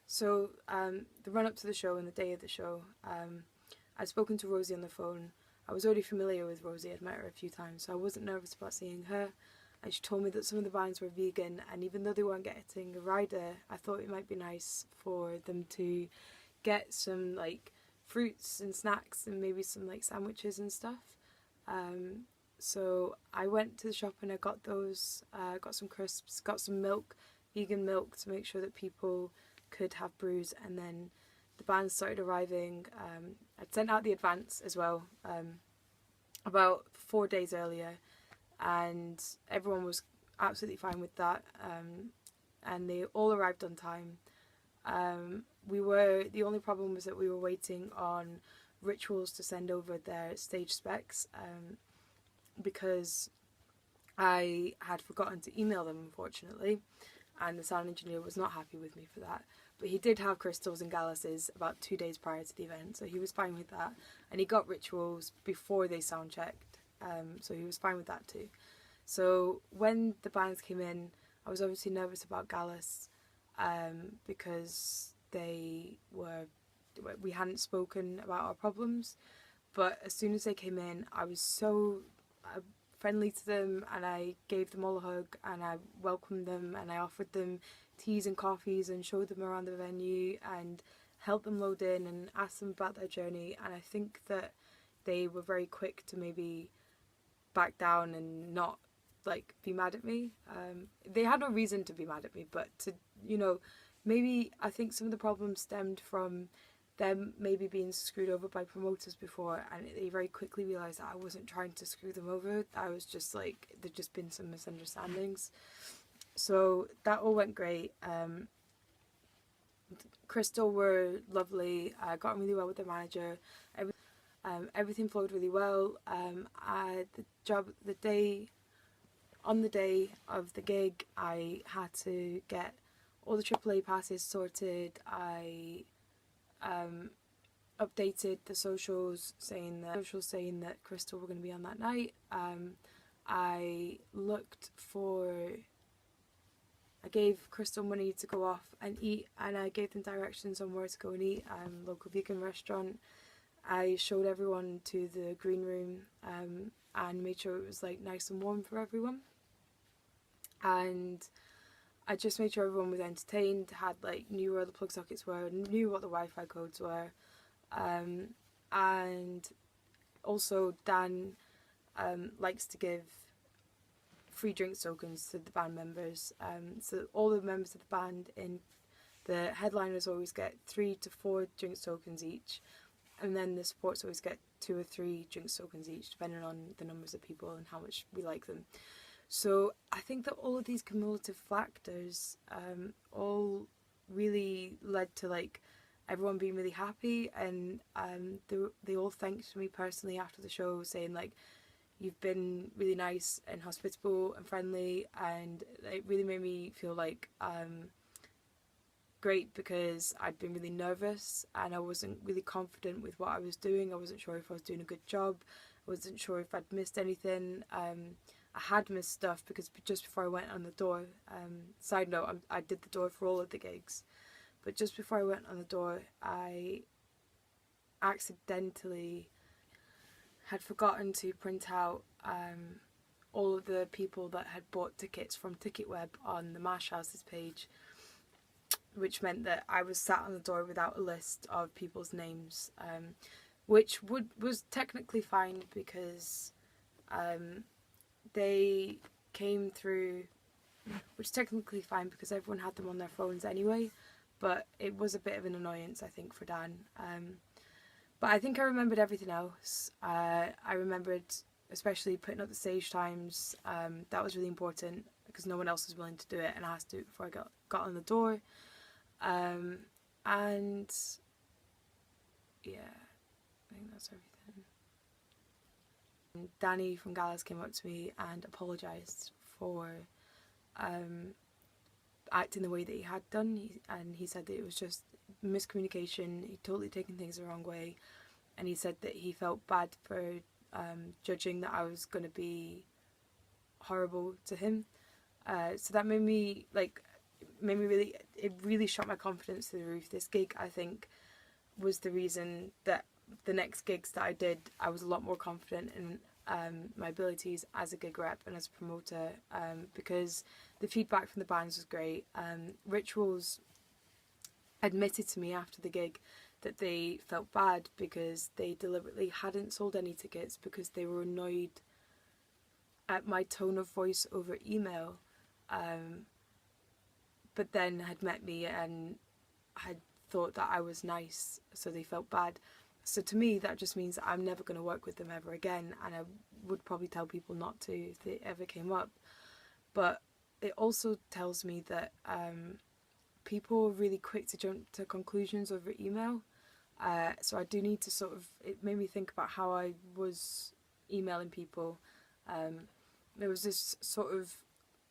So the run up to the show and the day of the show, I'd spoken to Rosie on the phone. I was already familiar with Rosie, I'd met her a few times, so I wasn't nervous about seeing her. And she told me that some of the bands were vegan, and even though they weren't getting a rider, I thought it might be nice for them to get some like fruits and snacks and maybe some like sandwiches and stuff. So I went to the shop and I got those, got some crisps, got some milk, vegan milk, to make sure that people could have brews. And then the band started arriving. I'd sent out the advance as well, about 4 days earlier, and everyone was absolutely fine with that, and they all arrived on time. The only problem was that we were waiting on Rituals to send over their stage specs, because I had forgotten to email them, unfortunately, and the sound engineer was not happy with me for that. But he did have Crystals and Gallus' about 2 days prior to the event, so he was fine with that. And he got Rituals before they sound checked, so he was fine with that too. So when the bands came in, I was obviously nervous about Gallus, because we hadn't spoken about our problems. But as soon as they came in, I was so friendly to them, and I gave them all a hug, and I welcomed them, and I offered them teas and coffees and showed them around the venue and helped them load in and asked them about their journey. And I think that they were very quick to maybe back down and not like be mad at me. They had no reason to be mad at me, but to, maybe I think some of the problems stemmed from them maybe being screwed over by promoters before, and they very quickly realised that I wasn't trying to screw them over. I was just like, there'd just been some misunderstandings. So that all went great. Crystal were lovely. I got on really well with the manager. Everything flowed really well. On the day of the gig, I had to get all the AAA passes sorted. I updated the socials saying that Crystal were going to be on that night. I gave Crystal money to go off and eat, and I gave them directions on where to go and eat, local vegan restaurant. I showed everyone to the green room, and made sure it was like nice and warm for everyone. And I just made sure everyone was entertained, knew where the plug sockets were, knew what the Wi-Fi codes were, and also Dan likes to give free drinks tokens to the band members. So all the members of the band, the headliners always get 3 to 4 drinks tokens each, and then the supports always get 2 or 3 drinks tokens each, depending on the numbers of people and how much we like them. So I think that all of these cumulative factors all really led to everyone being really happy, and they all thanked me personally after the show, saying you've been really nice and hospitable and friendly, and it really made me feel great, because I'd been really nervous and I wasn't really confident with what I was doing. I wasn't sure if I was doing a good job. I wasn't sure if I'd missed anything. I had missed stuff because just before I went on the door, side note, I did the door for all of the gigs, but just before I went on the door, I accidentally had forgotten to print out all of the people that had bought tickets from TicketWeb on the Mash House's page, which meant that I was sat on the door without a list of people's names, which was technically fine, because they came through, which is technically fine because everyone had them on their phones anyway, but it was a bit of an annoyance, I think, for Dan. But I think I remembered everything else. I remembered especially putting up the stage times. That was really important because no one else was willing to do it, and I had to do it before I got on the door. And yeah, I think that's everything. Danny from Gallus came up to me and apologised for acting the way that he had done, and he said that it was just miscommunication. He'd totally taken things the wrong way, and he said that he felt bad for judging that I was going to be horrible to him. So that made me it really shot my confidence to the roof. This gig, I think, was the reason that the next gigs that I did, I was a lot more confident in my abilities as a gig rep and as a promoter, because the feedback from the bands was great. Rituals admitted to me after the gig that they felt bad because they deliberately hadn't sold any tickets because they were annoyed at my tone of voice over email, but then had met me and had thought that I was nice, so they felt bad. So to me, that just means that I'm never going to work with them ever again, and I would probably tell people not to if they ever came up. But it also tells me that people are really quick to jump to conclusions over email. So I do need to it made me think about how I was emailing people. There was this sort of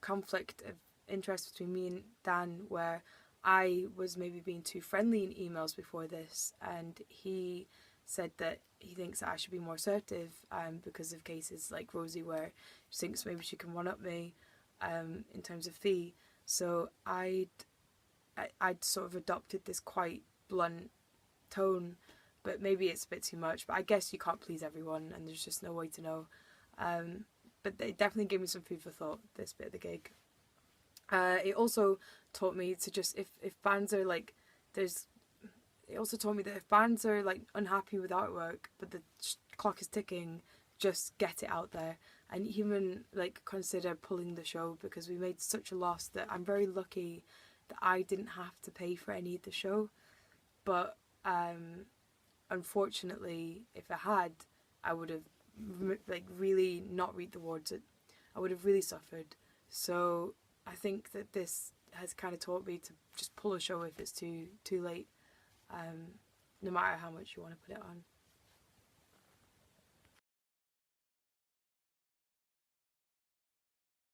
conflict of interest between me and Dan where I was maybe being too friendly in emails before this, and he said that he thinks that I should be more assertive because of cases like Rosie where she thinks maybe she can one-up me in terms of fee. So I'd sort of adopted this quite blunt tone, but maybe it's a bit too much. But I guess you can't please everyone, and there's just no way to know. But they definitely gave me some food for thought, this bit of the gig. It also taught me to just, if bands are like, it also taught me that if bands are like unhappy with artwork, but the clock is ticking, just get it out there and even like consider pulling the show, because we made such a loss that I'm very lucky that I didn't have to pay for any of the show. But unfortunately, if I had, I would have really not reaped the rewards. I would have really suffered. So I think that this has kind of taught me to just pull a show if it's too late, no matter how much you want to put it on.